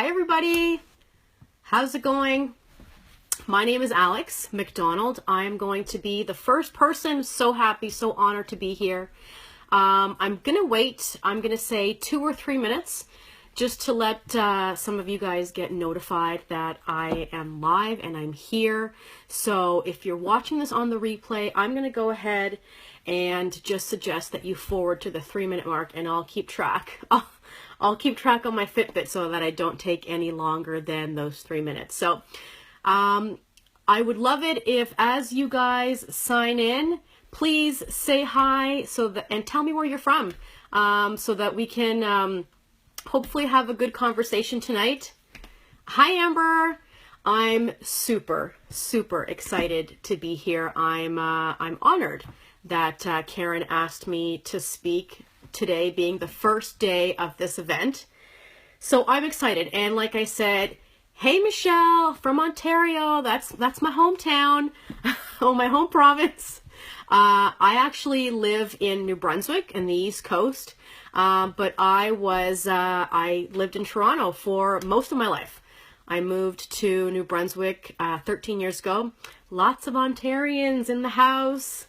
Hi everybody, how's it going? My name is Alex McDonald. I'm going to be the first person. So happy, so honored to be here. I'm gonna wait, I'm gonna say 2 or 3 minutes just to let some of you guys get notified that I am live and I'm here. So if you're watching this on the replay, I'm gonna go ahead and just suggest that you forward to the 3-minute mark, and I'll keep track. I'll keep track on my Fitbit so that I don't take any longer than those 3 minutes. So I would love it if, as you guys sign in, please say hi and tell me where you're from, so that we can hopefully have a good conversation tonight. Hi Amber, I'm super excited to be here. I'm honored that Karen asked me to speak today, being the first day of this event. So I'm excited, and like I said, hey Michelle from Ontario, that's my hometown, oh, my home province. I actually live in New Brunswick in the East Coast, but I lived in Toronto for most of my life. I moved to New Brunswick 13 years ago. Lots of Ontarians in the house.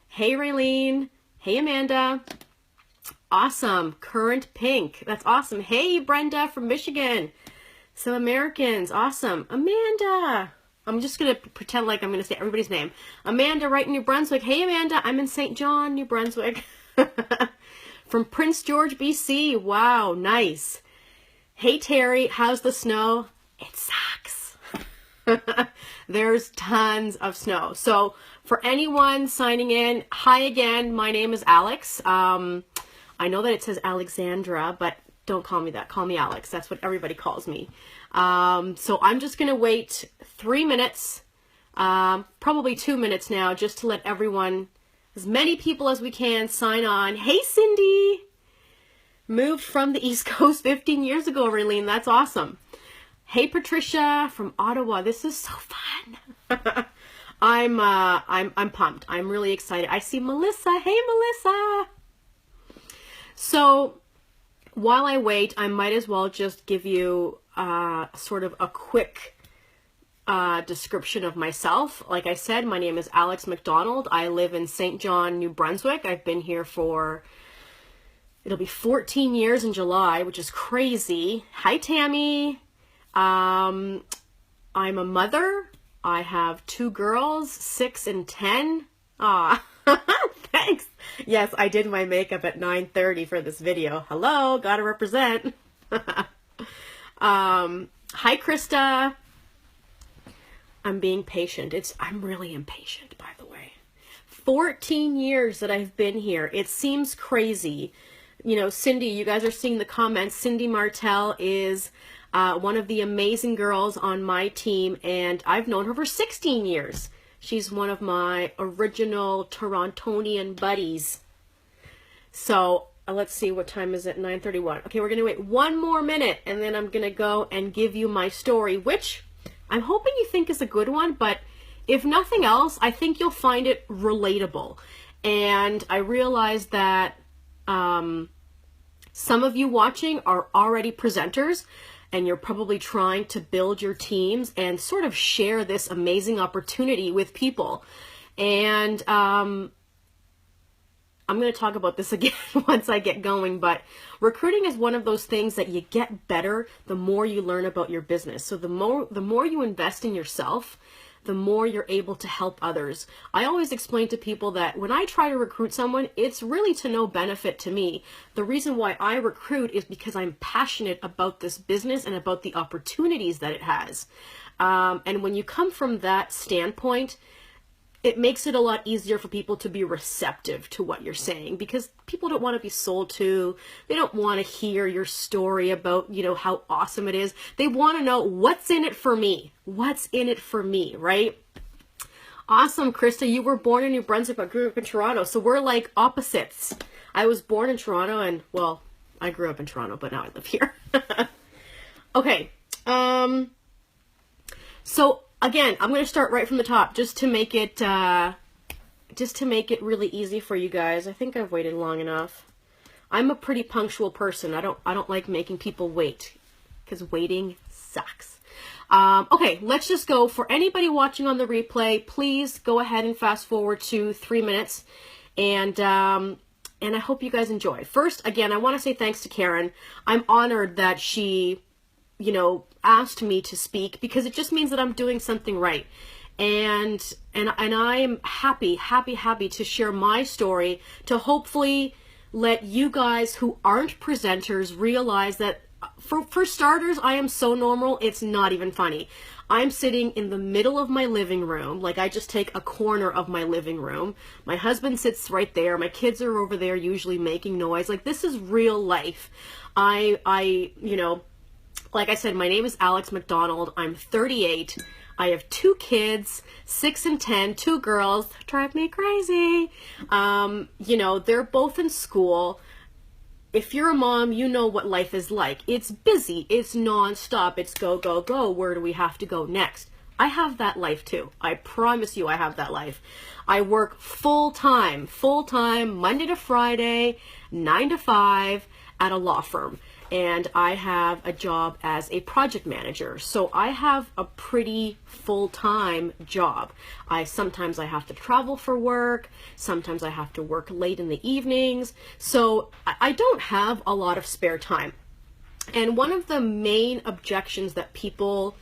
Hey Raylene, hey Amanda. Awesome, Current Pink, that's awesome. Hey Brenda from Michigan. Some Americans, awesome. Amanda, I'm just gonna pretend like I'm gonna say everybody's name. Amanda, right in New Brunswick. Hey Amanda, I'm in St. John, New Brunswick. From Prince George, BC. Wow, nice. Hey Terry, how's the snow? It sucks. There's tons of snow. So for anyone signing in, hi again, my name is Alex. I know that it says Alexandra, but don't call me that. Call me Alex. That's what everybody calls me. So I'm just going to wait 3 minutes, probably 2 minutes now, just to let everyone, as many people as we can, sign on. Hey, Cindy! Moved from the East Coast 15 years ago, Raylene. That's awesome. Hey, Patricia from Ottawa. This is so fun. I'm pumped. I'm really excited. I see Melissa. Hey, Melissa! So while I wait, I might as well just give you sort of a quick description of myself. Like I said, my name is Alex McDonald. I live in St. John, New Brunswick. I've been here for, it'll be 14 years in July, which is crazy. Hi, Tammy. I'm a mother. I have 2 girls, 6 and 10. Thanks. Yes, I did my makeup at 9:30 for this video. Hello, gotta represent. Hi, Krista. I'm being patient. I'm really impatient, by the way. 14 years that I've been here. It seems crazy. You know, Cindy, you guys are seeing the comments. Cindy Martell is one of the amazing girls on my team, and I've known her for 16 years. She's one of my original Torontonian buddies. So let's see, what time is it? 9:31. Okay, we're going to wait 1 more minute, and then I'm going to go and give you my story, which I'm hoping you think is a good one, but if nothing else, I think you'll find it relatable. And I realize that some of you watching are already presenters, and you're probably trying to build your teams and sort of share this amazing opportunity with people. And I'm going to talk about this again once I get going, but recruiting is one of those things that you get better the more you learn about your business. So the more you invest in yourself, the more you're able to help others. I always explain to people that when I try to recruit someone, it's really to no benefit to me. The reason why I recruit is because I'm passionate about this business and about the opportunities that it has. And when you come from that standpoint, it makes it a lot easier for people to be receptive to what you're saying, because people don't want to be sold to. They don't want to hear your story about, you know, how awesome it is. They want to know what's in it for me. What's in it for me, right? Awesome, Krista. You were born in New Brunswick but grew up in Toronto. So we're like opposites. I was born in Toronto, and well, I grew up in Toronto, but now I live here. Okay. So again, I'm going to start right from the top just to make it really easy for you guys. I think I've waited long enough. I'm a pretty punctual person. I don't like making people wait. because waiting sucks. Okay, let's just go. For anybody watching on the replay, please go ahead and fast forward to 3 minutes. And I hope you guys enjoy. First, again, I want to say thanks to Karen. I'm honored that she, asked me to speak, because it just means that I'm doing something right. And I'm happy to share my story, to hopefully let you guys who aren't presenters realize that for starters, I am so normal, it's not even funny. I'm sitting in the middle of my living room, like I just take a corner of my living room. My husband sits right there. My kids are over there usually making noise. Like, this is real life. Like I said, my name is Alex McDonald. I'm 38. I have 2 kids, 6 and 10, 2 girls, drive me crazy. They're both in school. If you're a mom, you know what life is like. It's busy, it's nonstop, it's go, go, go. Where do we have to go next? I have that life too. I promise you I have that life. I work full-time, Monday to Friday, 9 to 5 at a law firm. And I have a job as a project manager. So I have a pretty full-time job. Sometimes I have to travel for work. Sometimes I have to work late in the evenings. So I don't have a lot of spare time. And one of the main objections that people,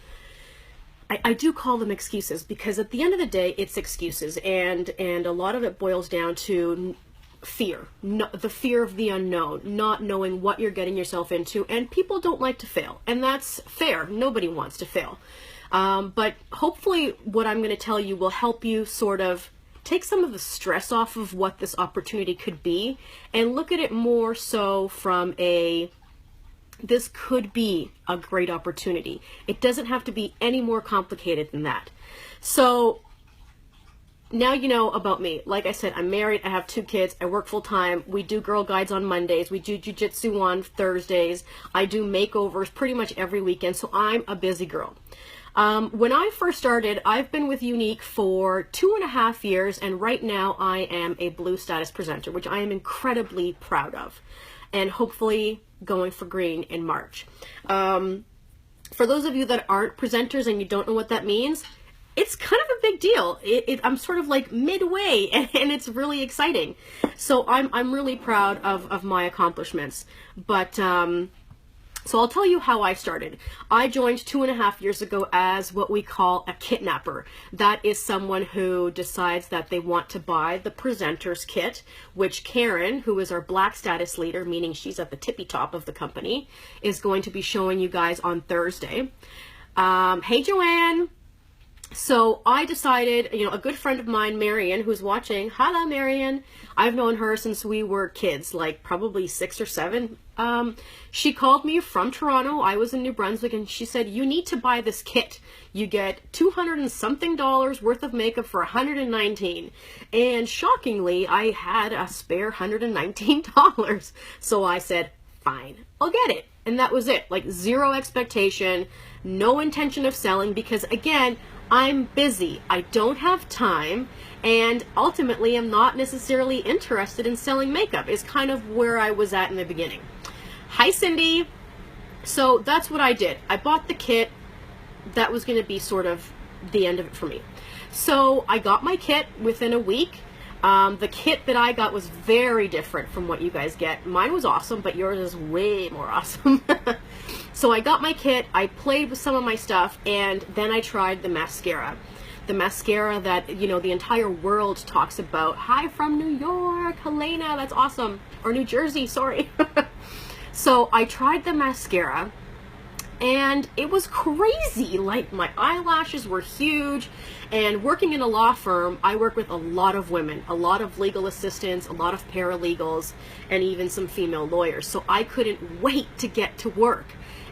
I do call them excuses, because at the end of the day, it's excuses. And a lot of it boils down to fear, the fear of the unknown, not knowing what you're getting yourself into. And people don't like to fail, and that's fair. Nobody wants to fail. But hopefully what I'm going to tell you will help you sort of take some of the stress off of what this opportunity could be, and look at it more so from this could be a great opportunity. It doesn't have to be any more complicated than that. So now you know about me. Like I said, I'm married, I have 2 kids, I work full time, we do Girl Guides on Mondays, we do jiu-jitsu on Thursdays, I do makeovers pretty much every weekend, so I'm a busy girl. When I first started, I've been with Younique for 2.5 years, and right now I am a blue status presenter, which I am incredibly proud of, and hopefully going for green in March. For those of you that aren't presenters and you don't know what that means, it's kind of a big deal. I'm sort of like midway, and it's really exciting. So I'm really proud of my accomplishments. But so I'll tell you how I started. I joined 2.5 years ago as what we call a kidnapper. That is someone who decides that they want to buy the presenter's kit, which Karen, who is our black status leader, meaning she's at the tippy top of the company, is going to be showing you guys on Thursday. Hey, Joanne. So I decided, a good friend of mine, Marion, who's watching, hello, Marion. I've known her since we were kids, like probably 6 or 7. She called me from Toronto. I was in New Brunswick, and she said, you need to buy this kit. You get $200 and something worth of makeup for $119. And shockingly, I had a spare $119. So I said, fine, I'll get it. And that was it. Like, zero expectation, no intention of selling, because again, I'm busy, I don't have time, and ultimately I'm not necessarily interested in selling makeup, is kind of where I was at in the beginning. Hi, Cindy. So that's what I did. I bought the kit. That was going to be sort of the end of it for me. So I got my kit within a week. The kit that I got was very different from what you guys get. Mine was awesome, but yours is way more awesome. So I got my kit, I played with some of my stuff, and then I tried the mascara. The mascara that, the entire world talks about. Hi from New York, Helena, that's awesome. Or New Jersey, sorry. So I tried the mascara, and it was crazy. Like, my eyelashes were huge, and working in a law firm, I work with a lot of women, a lot of legal assistants, a lot of paralegals, and even some female lawyers. So I couldn't wait to get to work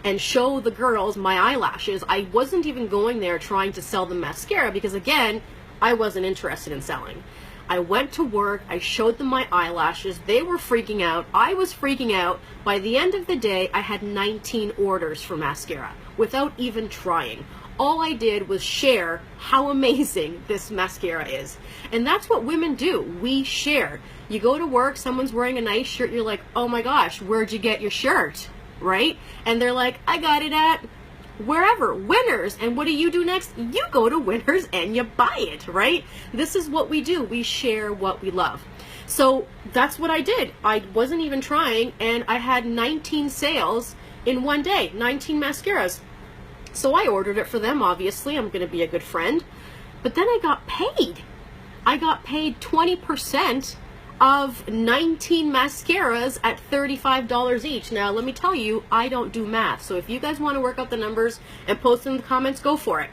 and show the girls my eyelashes. I wasn't even going there trying to sell the mascara, because again, I wasn't interested in selling. I went to work, I showed them my eyelashes, they were freaking out, I was freaking out. By the end of the day, I had 19 orders for mascara without even trying. All I did was share how amazing this mascara is. And that's what women do. We share. You go to work, someone's wearing a nice shirt, you're like, oh my gosh, where'd you get your shirt? right? And they're like, I got it at wherever, Winners. And what do you do next? You go to Winners and you buy it, right? This is what we do. We share what we love. So that's what I did. I wasn't even trying, and I had 19 sales in one day, 19 mascaras. So I ordered it for them, obviously. I'm going to be a good friend. But then I got paid. I got paid 20% of 19 mascaras at $35 each. Now, let me tell you, I don't do math. So if you guys want to work out the numbers and post in the comments, go for it.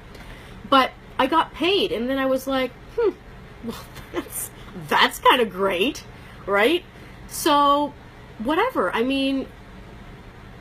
But I got paid, and then I was like, well, that's kind of great, right? So whatever. I mean,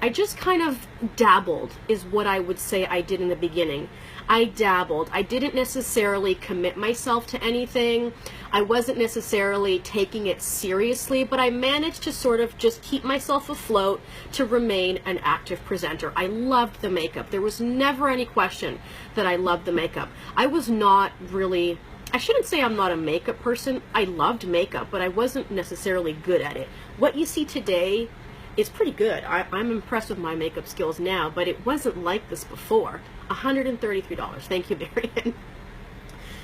I just kind of dabbled is what I would say I did in the beginning. I dabbled. I didn't necessarily commit myself to anything. I wasn't necessarily taking it seriously, but I managed to sort of just keep myself afloat to remain an active presenter. I loved the makeup. There was never any question that I loved the makeup. I was not really, I shouldn't say I'm not a makeup person. I loved makeup, but I wasn't necessarily good at it. What you see today is pretty good. I'm impressed with my makeup skills now, but it wasn't like this before. $133. Thank you, Marian.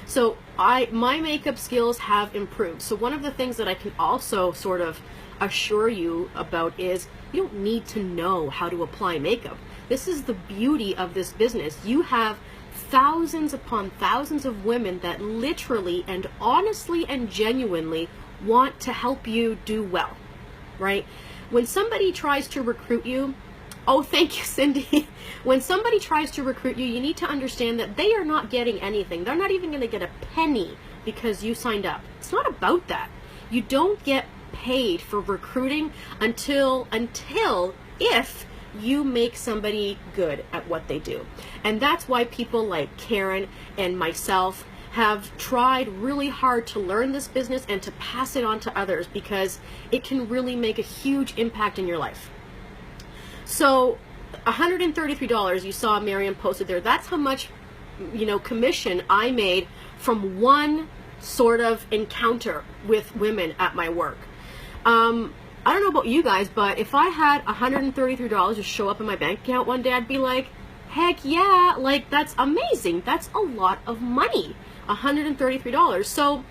So my makeup skills have improved. So one of the things that I can also sort of assure you about is you don't need to know how to apply makeup. This is the beauty of this business. You have thousands upon thousands of women that literally and honestly and genuinely want to help you do well, right? When somebody tries to recruit you, oh, thank you, Cindy. When somebody tries to recruit you, you need to understand that they are not getting anything. They're not even going to get a penny because you signed up. It's not about that. You don't get paid for recruiting until if you make somebody good at what they do. And that's why people like Karen and myself have tried really hard to learn this business and to pass it on to others, because it can really make a huge impact in your life. So $133, you saw Marian posted there, that's how much, commission I made from one sort of encounter with women at my work. I don't know about you guys, but if I had $133 to show up in my bank account one day, I'd be like, heck yeah, like that's amazing. That's a lot of money, $133. So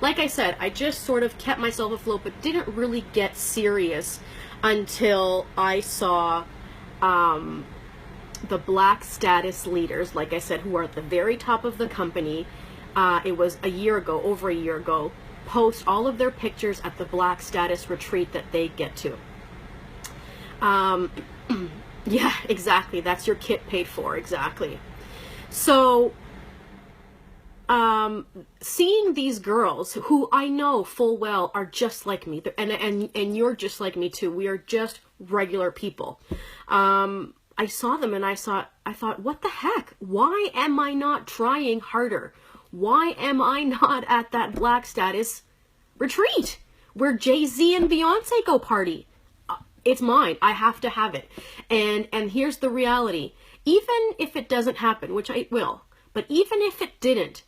like I said, I just sort of kept myself afloat, but didn't really get serious until I saw the Black status leaders, like I said, who are at the very top of the company. It was over a year ago, post all of their pictures at the Black status retreat that they get to. Yeah, exactly. That's your kit paid for. Exactly. So seeing these girls who I know full well are just like me, and you're just like me too. We are just regular people. I saw them and I thought, what the heck? Why am I not trying harder? Why am I not at that Black status retreat where Jay-Z and Beyonce go party? It's mine. I have to have it. And here's the reality. Even if it doesn't happen, which it will, but even if it didn't,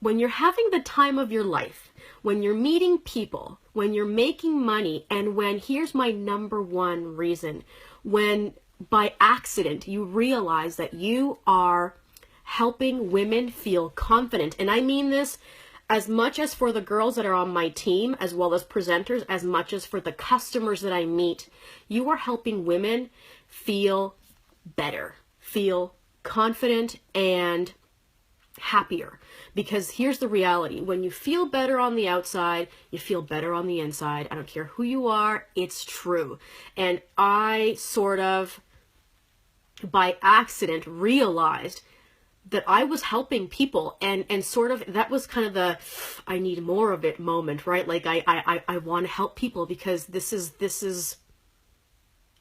when you're having the time of your life, when you're meeting people, when you're making money, and when, here's my number one reason, when by accident you realize that you are helping women feel confident. And I mean this as much as for the girls that are on my team, as well as presenters, as much as for the customers that I meet. You are helping women feel better, feel confident and happier. Because here's the reality. When you feel better on the outside, you feel better on the inside. I don't care who you are. It's true. And I sort of, by accident, realized that I was helping people, and sort of that was kind of the I need more of it moment, right? Like I want to help people because this is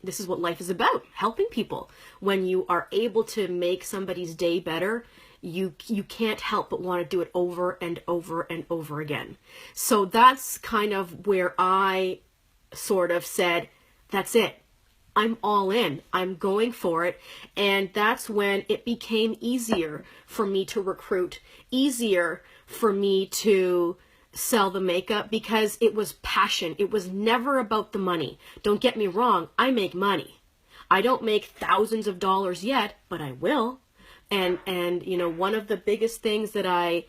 what life is about, helping people. When you are able to make somebody's day better, you can't help but want to do it over and over and over again. So that's kind of where I sort of said, that's it. I'm all in. I'm going for it. And that's when it became easier for me to recruit, easier for me to sell the makeup, because it was passion. It was never about the money. Don't get me wrong. I make money. I don't make thousands of dollars yet, but I will. And you know, one of the biggest things that I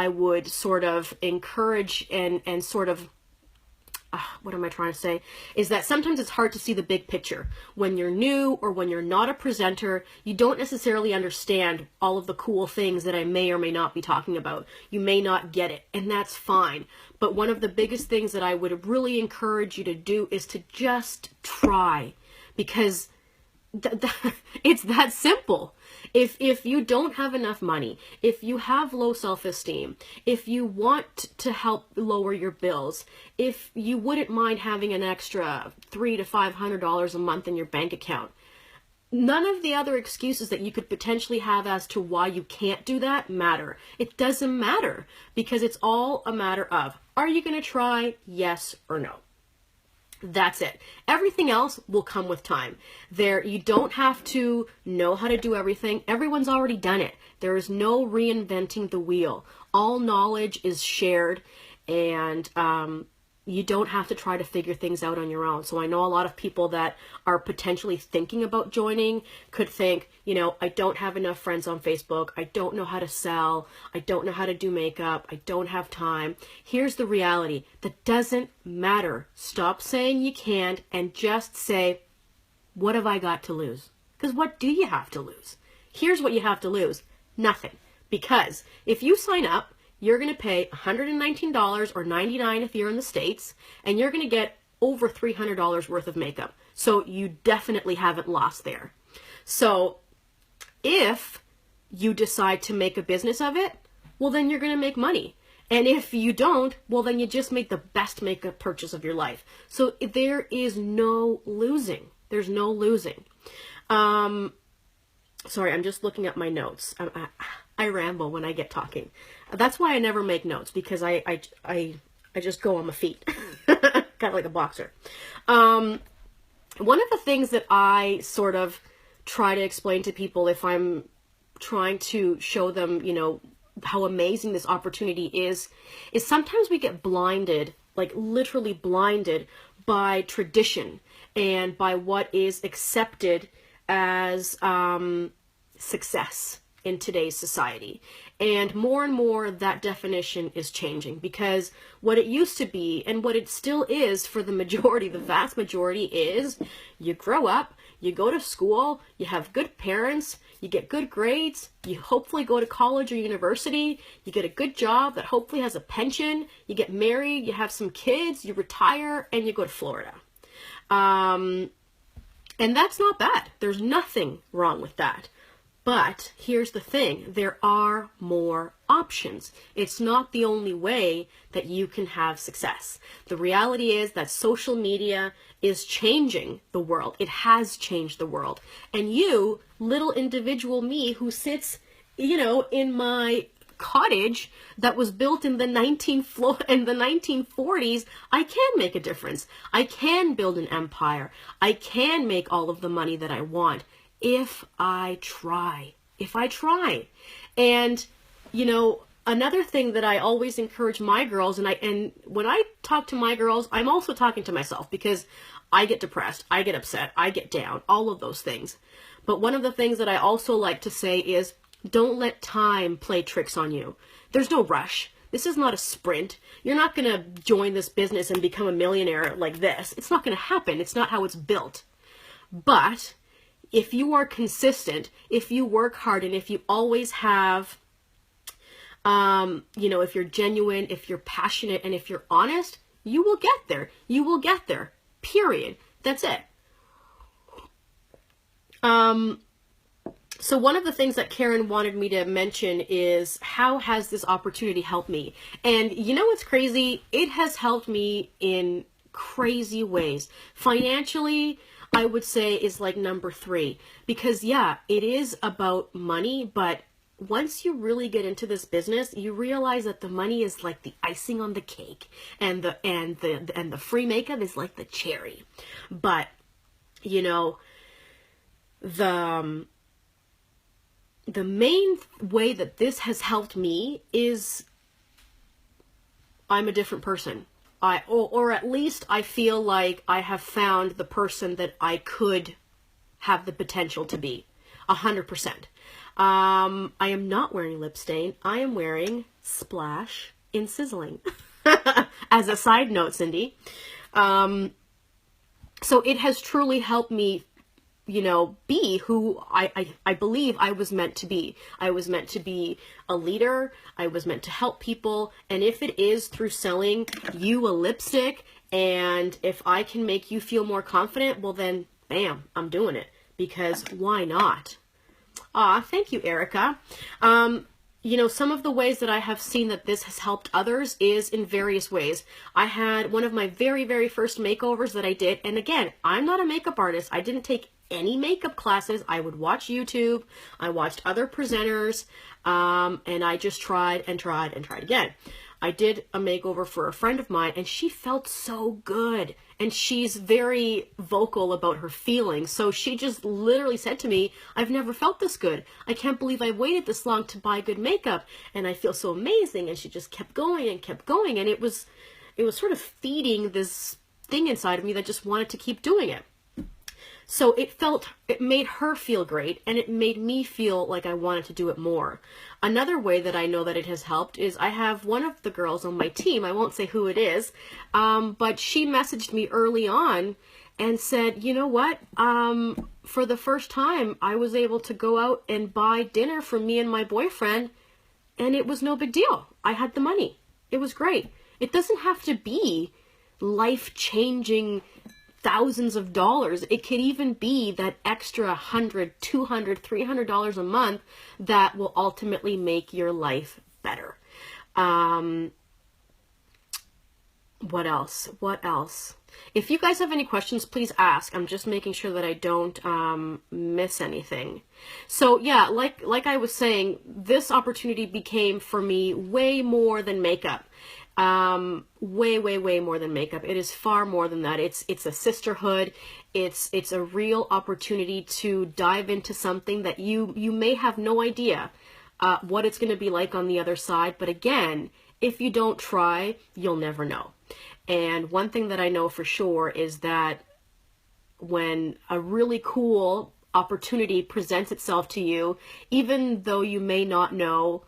would sort of encourage and sort of, what am I trying to say, is that sometimes it's hard to see the big picture. When you're new or when you're not a presenter, you don't necessarily understand all of the cool things that I may or may not be talking about. You may not get it, and that's fine. But one of the biggest things that I would really encourage you to do is to just try, because it's that simple. If you don't have enough money, if you have low self-esteem, if you want to help lower your bills, if you wouldn't mind having an extra $300 to $500 a month in your bank account, none of the other excuses that you could potentially have as to why you can't do that matter. It doesn't matter, because it's all a matter of, are you going to try, yes or no? That's it. Everything else will come with time. You don't have to know how to do everything. Everyone's already done it. There is no reinventing the wheel. All knowledge is shared, and you don't have to try to figure things out on your own. So I know a lot of people that are potentially thinking about joining could think, you know, I don't have enough friends on Facebook. I don't know how to sell. I don't know how to do makeup. I don't have time. Here's the reality. That doesn't matter. Stop saying you can't and just say, what have I got to lose? Because what do you have to lose? Here's what you have to lose. Nothing. Because if you sign up, you're going to pay $119 or $99 if you're in the States, and you're going to get over $300 worth of makeup. So you definitely haven't lost there. So if you decide to make a business of it, well, then you're going to make money. And if you don't, well, then you just make the best makeup purchase of your life. So there is no losing. There's no losing. Sorry, I'm just looking at my notes. I ramble when I get talking. That's why I never make notes, because I just go on my feet, kind of like a boxer. One of the things that I sort of try to explain to people if I'm trying to show them, you know, how amazing this opportunity is sometimes we get blinded, like literally blinded by tradition and by what is accepted as success in today's society. And more that definition is changing, because what it used to be and what it still is for the majority, the vast majority, is you grow up, you go to school, you have good parents, you get good grades, you hopefully go to college or university, you get a good job that hopefully has a pension, you get married, you have some kids, you retire, and you go to Florida. And that's not bad. There's nothing wrong with that. But here's the thing, there are more options. It's not the only way that you can have success. The reality is that social media is changing the world. It has changed the world. And you, little individual me who sits, you know, in my cottage that was built in the 1940s, I can make a difference. I can build an empire. I can make all of the money that I want. If I try. And, you know, another thing that I always encourage my girls, and when I talk to my girls, I'm also talking to myself, because I get depressed, I get upset, I get down, all of those things. But one of the things that I also like to say is, don't let time play tricks on you. There's no rush. This is not a sprint. You're not going to join this business and become a millionaire like this. It's not going to happen. It's not how it's built. But if you are consistent, if you work hard, and if you always have, you know, if you're genuine, if you're passionate, and if you're honest, you will get there. You will get there. Period. That's it. So one of the things that Karen wanted me to mention is, how has this opportunity helped me? And you know what's crazy? It has helped me in crazy ways. Financially, I would say is like number 3, because yeah, it is about money, but once you really get into this business, you realize that the money is like the icing on the cake, and the free makeup is like the cherry. But you know, the main way that this has helped me is I'm a different person. or at least I feel like I have found the person that I could have the potential to be. 100%. I am not wearing lip stain. I am wearing Splash in Sizzling. As a side note, Cindy. So it has truly helped me, be who I believe I was meant to be. I was meant to be a leader. I was meant to help people. And if it is through selling you a lipstick, and if I can make you feel more confident, well then, bam, I'm doing it. Because why not? Thank you, Erica. Some of the ways that I have seen that this has helped others is in various ways. I had one of my very, very first makeovers that I did. And again, I'm not a makeup artist. I didn't take any makeup classes. I would watch YouTube. I watched other presenters. And I just tried and tried and tried again. I did a makeover for a friend of mine, and she felt so good. And she's very vocal about her feelings. So she just literally said to me, I've never felt this good. I can't believe I waited this long to buy good makeup. And I feel so amazing. And she just kept going and kept going. And it was sort of feeding this thing inside of me that just wanted to keep doing it. So it made her feel great, and it made me feel like I wanted to do it more. Another way that I know that it has helped is I have one of the girls on my team, I won't say who it is, but she messaged me early on and said, you know what, for the first time, I was able to go out and buy dinner for me and my boyfriend, and it was no big deal. I had the money. It was great. It doesn't have to be life-changing thousands of dollars. It could even be that extra $100, $200, $300 a month that will ultimately make your life better. What else? If you guys have any questions, please ask. I'm just making sure that I don't miss anything. So yeah, like I was saying, this opportunity became for me way more than makeup. Way more than makeup. It is far more than that. It's a sisterhood. It's a real opportunity to dive into something that you may have no idea what it's going to be like on the other side. But again, if you don't try, you'll never know. And one thing that I know for sure is that when a really cool opportunity presents itself to you, even though you may not know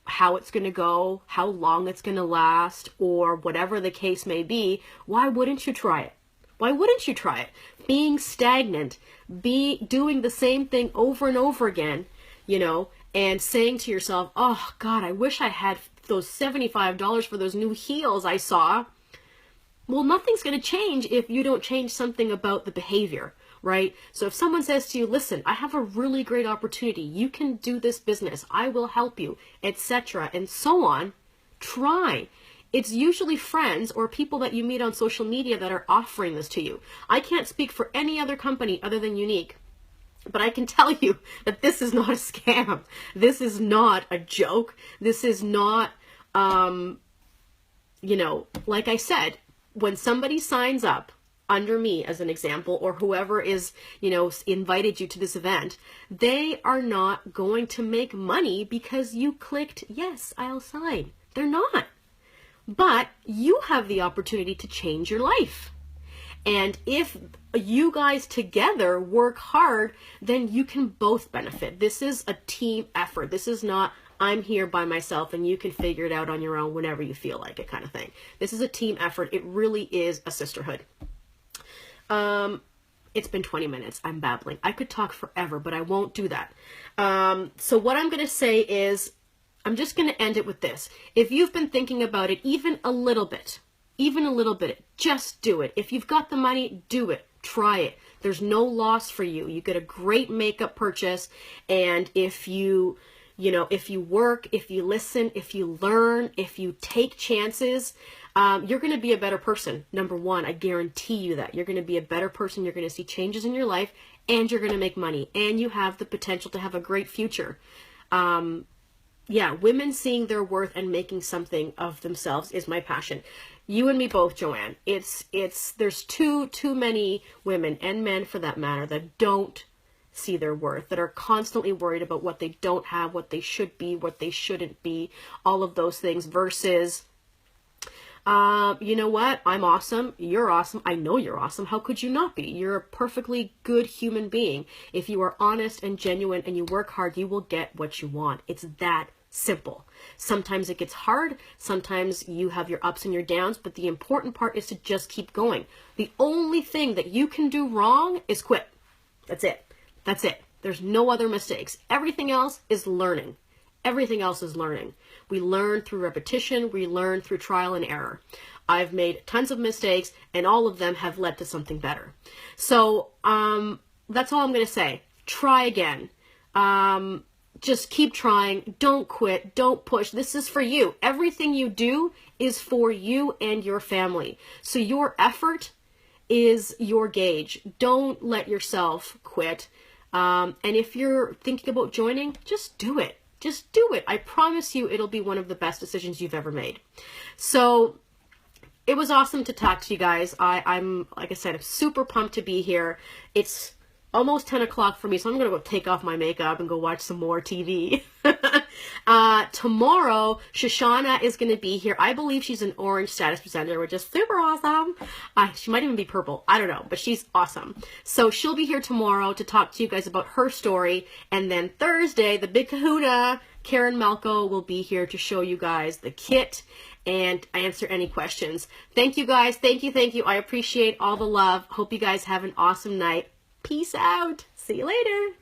how it's going to go, how long it's going to last, or whatever the case may be, why wouldn't you try it? Why wouldn't you try it? Being stagnant, doing the same thing over and over again, and saying to yourself, oh God, I wish I had those $75 for those new heels I saw. Well, nothing's going to change if you don't change something about the behavior. Right? So if someone says to you, listen, I have a really great opportunity. You can do this business. I will help you, etc. and so on. Try. It's usually friends or people that you meet on social media that are offering this to you. I can't speak for any other company other than Younique, but I can tell you that this is not a scam. This is not a joke. This is not, like I said, when somebody signs up under me as an example, or whoever is, invited you to this event, they are not going to make money because you clicked, yes, I'll sign. They're not. But you have the opportunity to change your life. And if you guys together work hard, then you can both benefit. This is a team effort. This is not, I'm here by myself and you can figure it out on your own whenever you feel like it kind of thing. This is a team effort. It really is a sisterhood. It's been 20 minutes. I'm babbling. I could talk forever, but I won't do that. So what I'm going to say is, I'm just going to end it with this. If you've been thinking about it even a little bit, just do it. If you've got the money, do it. Try it. There's no loss for you. You get a great makeup purchase. And if you work, if you listen, if you learn, if you take chances, you're going to be a better person. Number one, I guarantee you that. You're going to be a better person. You're going to see changes in your life, and you're going to make money, and you have the potential to have a great future. Women seeing their worth and making something of themselves is my passion. You and me both, Joanne. There's too many women and men for that matter that don't see their worth, that are constantly worried about what they don't have, what they should be, what they shouldn't be, all of those things versus You know what? I'm awesome. You're awesome. I know you're awesome. How could you not be? You're a perfectly good human being. If you are honest and genuine and you work hard, you will get what you want. It's that simple. Sometimes it gets hard. Sometimes you have your ups and your downs, but the important part is to just keep going. The only thing that you can do wrong is quit. That's it. That's it. There's no other mistakes. Everything else is learning. Everything else is learning. We learn through repetition. We learn through trial and error. I've made tons of mistakes, and all of them have led to something better. So that's all I'm going to say. Try again. Just keep trying. Don't quit. Don't push. This is for you. Everything you do is for you and your family. So your effort is your gauge. Don't let yourself quit. And if you're thinking about joining, just do it. Just do it. I promise you it'll be one of the best decisions you've ever made. So it was awesome to talk to you guys. I'm, like I said, I'm super pumped to be here. It's almost 10 o'clock for me, so I'm going to go take off my makeup and go watch some more TV. Tomorrow, Shoshana is going to be here. I believe she's an orange status presenter, which is super awesome. She might even be purple. I don't know, but she's awesome. So she'll be here tomorrow to talk to you guys about her story. And then Thursday, the big kahuna, Karen Malco, will be here to show you guys the kit and answer any questions. Thank you guys. Thank you. Thank you. I appreciate all the love. Hope you guys have an awesome night. Peace out. See you later.